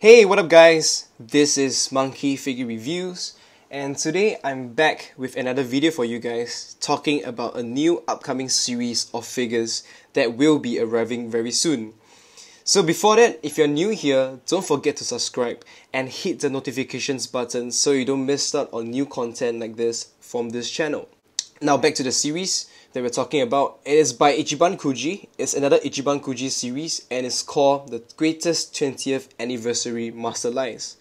Hey, what up guys? This is Monkey Figure Reviews, and today I'm back with another video for you guys talking about a new upcoming series of figures that will be arriving very soon. So before that, if you're new here, don't forget to subscribe and hit the notifications button so you don't miss out on new content like this from this channel. Now back to the series that we're talking about. It is by Ichiban Kuji. It's another Ichiban Kuji series and it's called the Greatest 20th Anniversary Masterlise.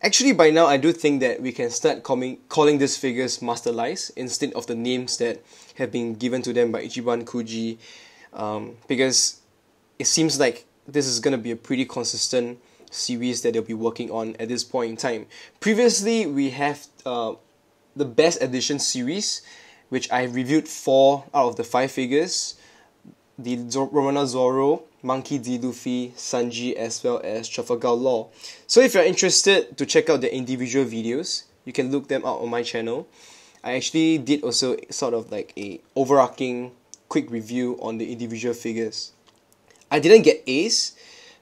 Actually, by now I do think that we can start calling these figures Masterlise instead of the names that have been given to them by Ichiban Kuji, because it seems like this is going to be a pretty consistent series that they'll be working on at this point in time. Previously, we have the Best Edition series, which I reviewed 4 out of the 5 figures, the Roronoa Zoro, Monkey D. Luffy, Sanji, as well as Trafalgar Law. So if you're interested to check out the individual videos, you can look them out on my channel. I actually did also sort of like a overarching quick review on the individual figures. I didn't get Ace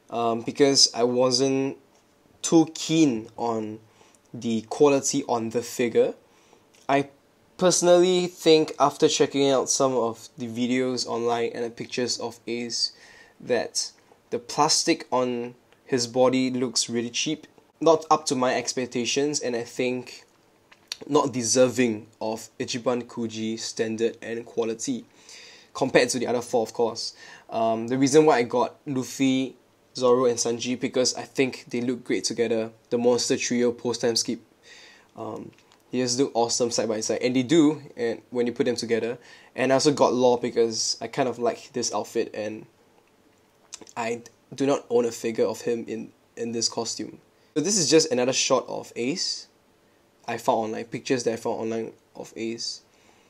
because I wasn't too keen on the quality on the figure. I personally think after checking out some of the videos online and the pictures of Ace that the plastic on his body looks really cheap, not up to my expectations, and I think not deserving of Ichiban Kuji standard and quality compared to the other 4, of course. The reason why I got Luffy, Zoro and Sanji because I think they look great together. The monster trio post-time skip, they just look awesome side by side, and they do, and when you put them together. And I also got Law because I kind of like this outfit, and I do not own a figure of him in this costume. So this is just another shot of Ace. I found online pictures that I found online of Ace.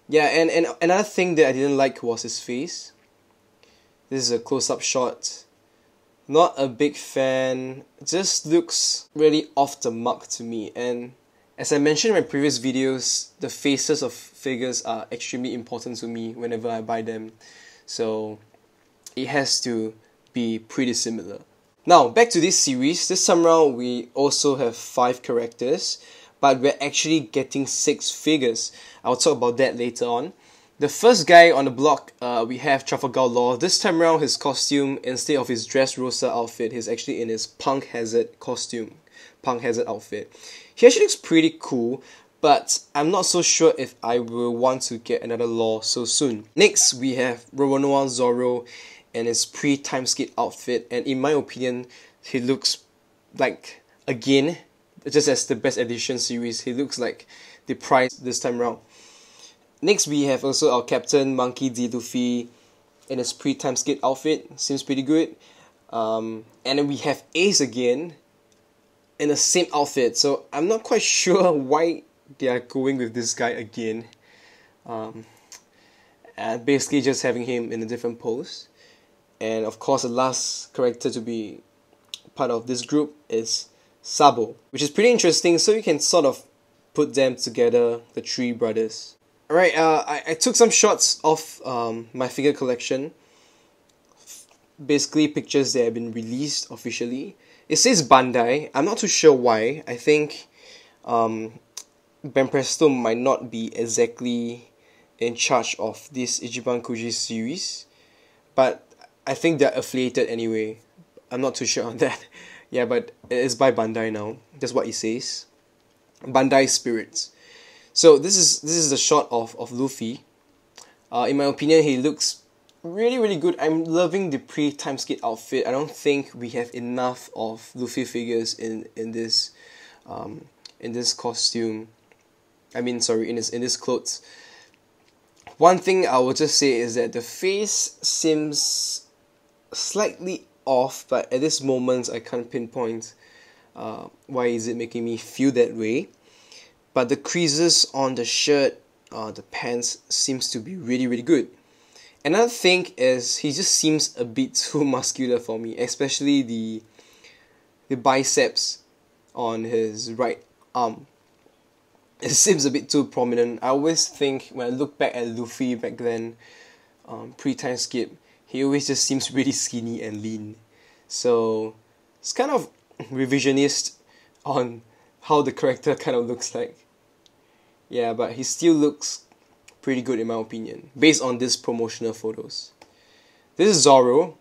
Yeah, and another thing that I didn't like was his face. This is a close-up shot. Not a big fan. It just looks really off the mark to me, and as I mentioned in my previous videos, the faces of figures are extremely important to me whenever I buy them. So it has to be pretty similar. Now, back to this series. This time around, we also have 5 characters, but we're actually getting 6 figures. I'll talk about that later on. The first guy on the block, we have Trafalgar Law. This time around, his costume, instead of his Dressrosa outfit, he's actually in his Punk Hazard costume. Punk Hazard outfit. He actually looks pretty cool, but I'm not so sure if I will want to get another Law so soon. Next, we have Roronoa Zoro and his pre-time skip outfit, and in my opinion, he looks like, again, just as the Best Edition series, he looks like the prize this time around. Next, we have also our Captain Monkey D. Luffy in his pre-time skip outfit. Seems pretty good. And then we have Ace again in the same outfit, so I'm not quite sure why they are going with this guy again. And basically just having him in a different pose. And of course, the last character to be part of this group is Sabo, which is pretty interesting, so you can sort of put them together, the 3 brothers. Alright, I took some shots of my figure collection, basically pictures that have been released officially. It says Bandai. I'm not too sure why. I think Banpresto might not be exactly in charge of this Ichiban Kuji series, but I think they're affiliated anyway. I'm not too sure on that. Yeah, but it is by Bandai now. That's what it says. Bandai Spirits. So this is the shot of Luffy. In my opinion, he looks really good. I'm loving the pre-time skip outfit. I don't think we have enough of Luffy figures in this costume. I mean, sorry, in this clothes. One thing I will just say is that the face seems slightly off, but at this moment I can't pinpoint why is it making me feel that way. But the creases on the shirt, the pants seems to be really good. Another thing is he just seems a bit too muscular for me, especially the biceps on his right arm. It seems a bit too prominent. I always think when I look back at Luffy back then, pre-time skip, he always just seems really skinny and lean. So it's kind of revisionist on how the character kind of looks like. Yeah, but he still looks pretty good in my opinion, based on these promotional photos. This is Zorro.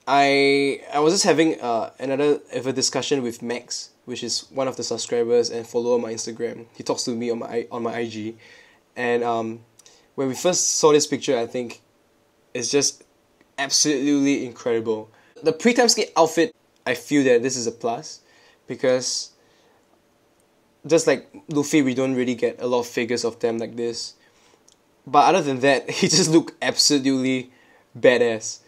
I was just having another ever discussion with Max, which is one of the subscribers and follower on my Instagram. He talks to me on my IG, and when we first saw this picture, I think it's just absolutely incredible. The pre-time skate outfit, I feel that this is a plus, because just like Luffy, we don't really get a lot of figures of them like this. But other than that, he just looked absolutely badass.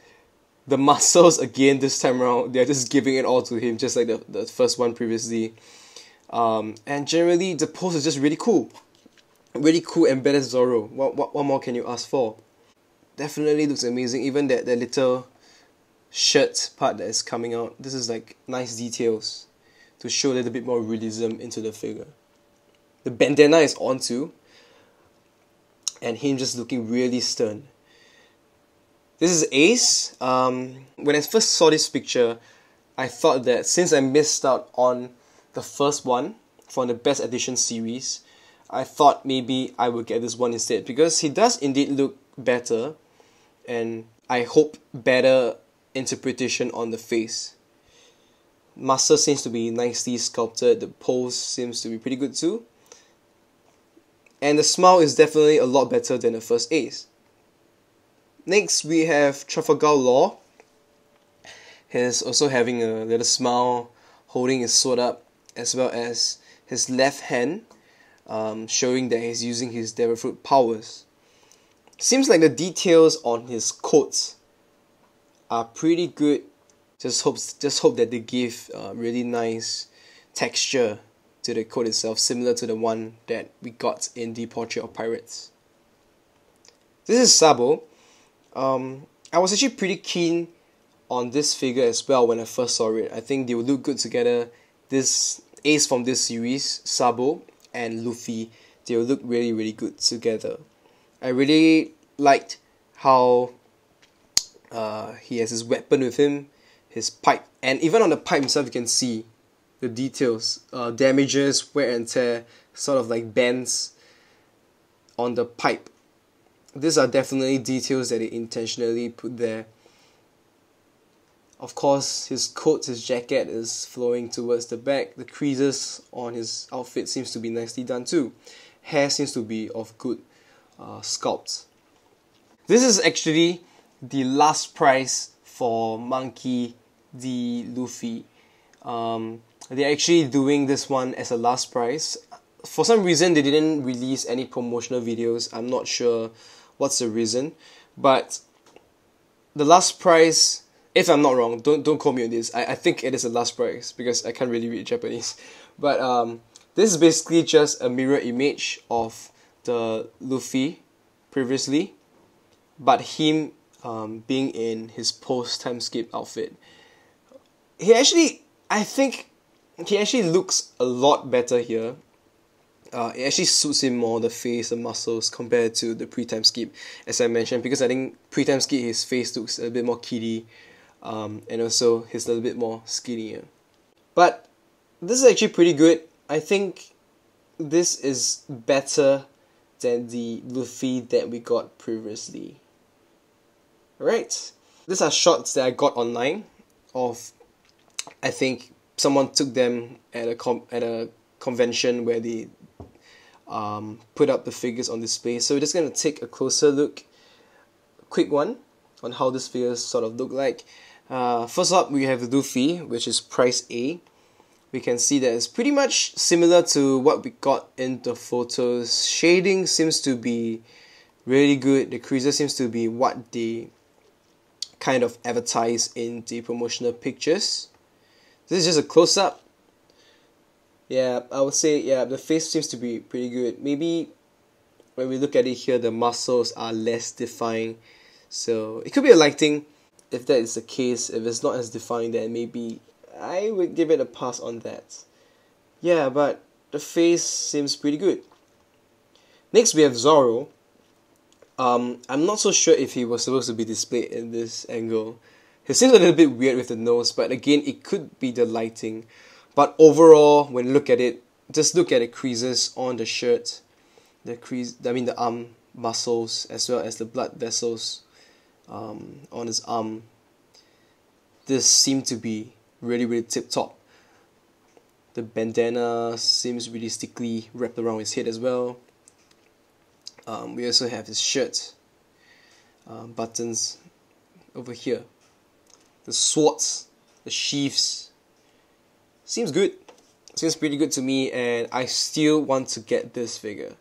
The muscles, again, this time around, they're just giving it all to him, just like the first one previously. And generally, the pose is just really cool. Really cool and badass Zorro. What more can you ask for? Definitely looks amazing. Even that little shirt part that is coming out. This is like nice details to show a little bit more realism into the figure. The bandana is on too. And him just looking really stern. This is Ace. When I first saw this picture, I thought that since I missed out on the first one from the Best Edition series, I thought maybe I would get this one instead, because he does indeed look better, and I hope better interpretation on the face. Muscle seems to be nicely sculpted, the pose seems to be pretty good too, and the smile is definitely a lot better than the first Ace. Next we have Trafalgar Law. He's also having a little smile, holding his sword up, as well as his left hand, showing that he's using his Devil Fruit powers. Seems like the details on his coats are pretty good. Just hope that they give really nice texture to the coat itself, similar to the one that we got in the Portrait of Pirates. This is Sabo. I was actually pretty keen on this figure as well when I first saw it. I think they would look good together. This Ace from this series, Sabo and Luffy, they will look really, really good together. I really liked how he has his weapon with him, his pipe, and even on the pipe himself you can see the details, damages, wear and tear, sort of like bends on the pipe. These are definitely details that they intentionally put there. Of course, his coat, his jacket is flowing towards the back. The creases on his outfit seems to be nicely done too. Hair seems to be of good sculpt. This is actually the last price for Monkey D. Luffy. They're actually doing this one as a last price. For some reason, they didn't release any promotional videos. I'm not sure what's the reason, but the last price, if I'm not wrong, don't quote me on this. I think it is the last price because I can't really read Japanese. But this is basically just a mirror image of the Luffy previously, but him being in his post-time skip outfit. I think he actually looks a lot better here. It actually suits him more, the face, the muscles, compared to the pre-time skip, as I mentioned, because I think pre-time skip his face looks a bit more kiddie, and also he's a little bit more skinnier. But this is actually pretty good. I think this is better than the Luffy that we got previously. Alright, these are shots that I got online of, I think someone took them at a convention where they put up the figures on display. So we're just going to take a closer look, a quick one, on how these figures sort of look like. First up, we have Luffy, which is price A. We can see that it's pretty much similar to what we got in the photos. Shading seems to be really good. The creases seems to be what they kind of advertise in the promotional pictures. This is just a close-up. Yeah, I would say, yeah, the face seems to be pretty good. Maybe when we look at it here, the muscles are less defined. So it could be a lighting. If that is the case, if it's not as defined, then maybe I would give it a pass on that. Yeah, but the face seems pretty good. Next we have Zorro. I'm not so sure if he was supposed to be displayed in this angle, He seems a little bit weird with the nose, but again, it could be the lighting. But overall, when you look at it, just look at the creases on the shirt, the arm muscles, as well as the blood vessels on his arm. This seemed to be really, really tip-top. The bandana seems really stickly wrapped around his head as well. We also have his shirt buttons over here. The swords, the sheaths, seems good. Seems pretty good to me, and I still want to get this figure.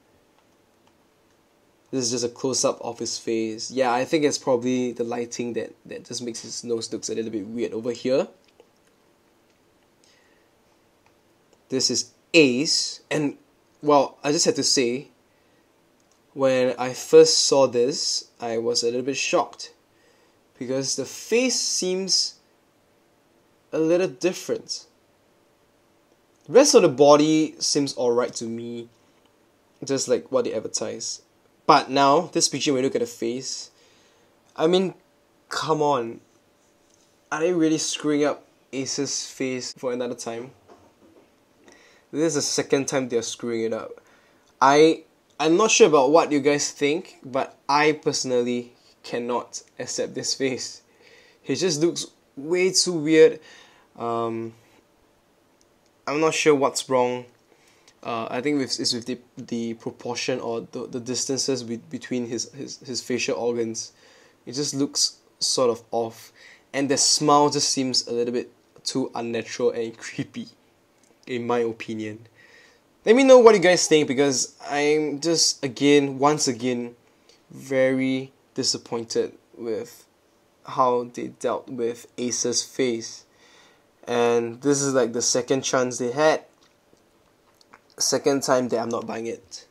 This is just a close-up of his face. Yeah, I think it's probably the lighting that just makes his nose look a little bit weird over here. This is Ace, and well, I just had to say, when I first saw this, I was a little bit shocked, because the face seems a little different. The rest of the body seems alright to me, just like what they advertise. But now, this picture, when you look at the face, I mean, come on. Are they really screwing up Ace's face for another time? This is the second time they're screwing it up. I'm not sure about what you guys think, but I personally cannot accept this face. He just looks way too weird. I'm not sure what's wrong. I think it's with the proportion or the distances between his facial organs. It just looks sort of off, and the smile just seems a little bit too unnatural and creepy, in my opinion. Let me know what you guys think, because I'm just once again very disappointed with how they dealt with Ace's face. And this is like the second chance they had. Second time that I'm not buying it.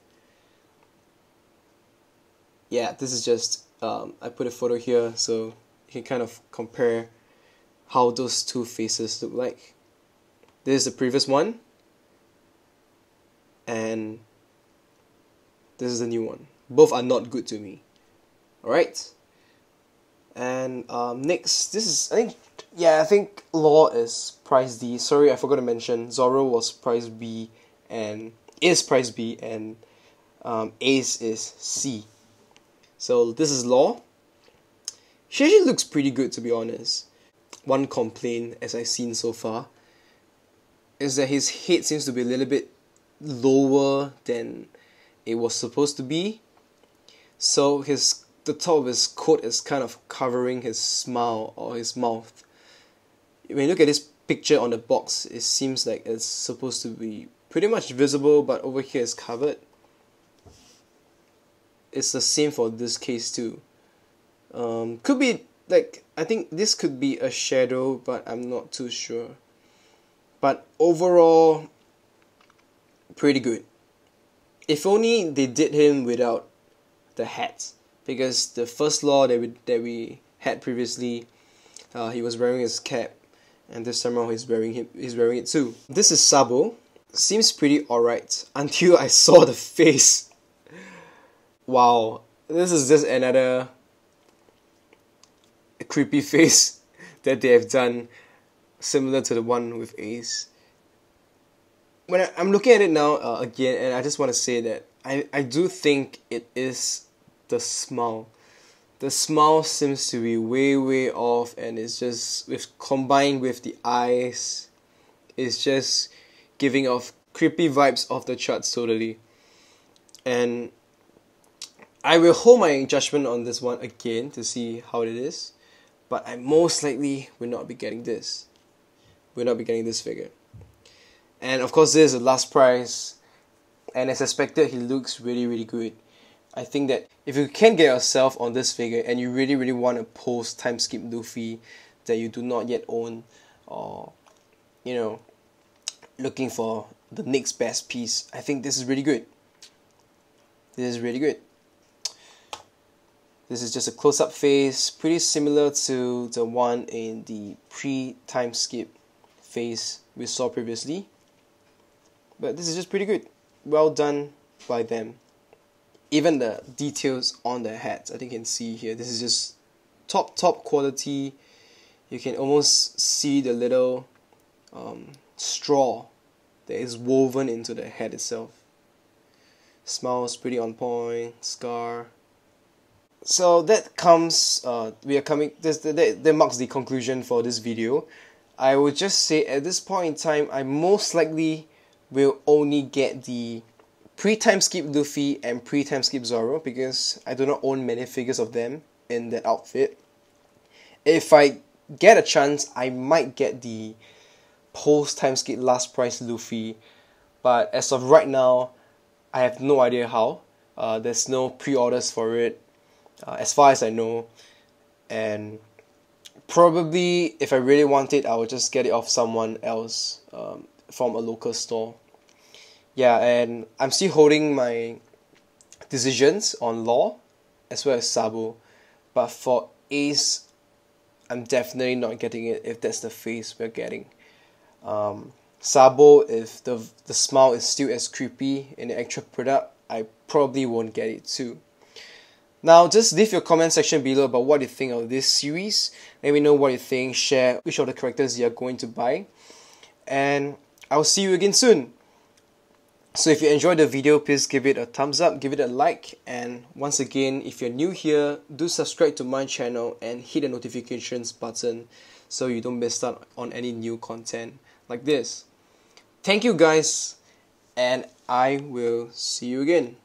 Yeah, this is just I put a photo here so you can kind of compare how those two faces look like. This is the previous one, and this is the new one. Both are not good to me. Alright? And next, this is, I think Law is price D. Sorry, I forgot to mention, Zorro was price B and is price B, and Ace is C. So this is Law. She actually looks pretty good, to be honest. One complaint, as I've seen so far, is that his head seems to be a little bit lower than it was supposed to be. So the top of his coat is kind of covering his smile or his mouth. When you look at this picture on the box, it seems like it's supposed to be pretty much visible, but over here it's covered. It's the same for this case too. Could be like, I think this could be a shadow, but I'm not too sure. But overall, pretty good. If only they did him without the hat, because the first Law that we had previously, he was wearing his cap, and this time around he's wearing it too. This is Sabo. Seems pretty alright until I saw the face. Wow, this is just another creepy face that they have done, similar to the one with Ace. When I'm looking at it now again, and I just want to say that I do think it is the smile. The smile seems to be way off, and it's just combined with the eyes, it's just giving off creepy vibes off the charts totally. And I will hold my judgment on this one again to see how it is, but I most likely will not be getting this. Will not be getting this figure. And of course, this is the last price, and as expected, he looks really good. I think that if you can get yourself on this figure and you really want to post time skip Luffy that you do not yet own, or looking for the next best piece, I think this is really good. This is really good. This is just a close-up face, pretty similar to the one in the pre-time skip face we saw previously. But this is just pretty good. Well done by them. Even the details on their hats, I think you can see here, this is just top quality. You can almost see the little straw that is woven into the head itself. Smile's pretty on point. Scar. So that comes. That marks the conclusion for this video. I would just say at this point in time, I most likely will only get the pre-time skip Luffy and pre-time skip Zoro because I do not own many figures of them in that outfit. If I get a chance, I might get the post-time skip last price Luffy, but as of right now, I have no idea how. There's no pre-orders for it, as far as I know, and probably if I really want it, I will just get it off someone else from a local store. Yeah, and I'm still holding my decisions on Law as well as Sabo, but for Ace, I'm definitely not getting it if that's the face we're getting. Sabo, if the smile is still as creepy in the actual product, I probably won't get it too. Now, just leave your comment section below about what you think of this series. Let me know what you think, share which of the characters you are going to buy, and I'll see you again soon. So if you enjoyed the video, please give it a thumbs up, give it a like, and once again, if you're new here, do subscribe to my channel and hit the notifications button so you don't miss out on any new content like this. Thank you guys, and I will see you again.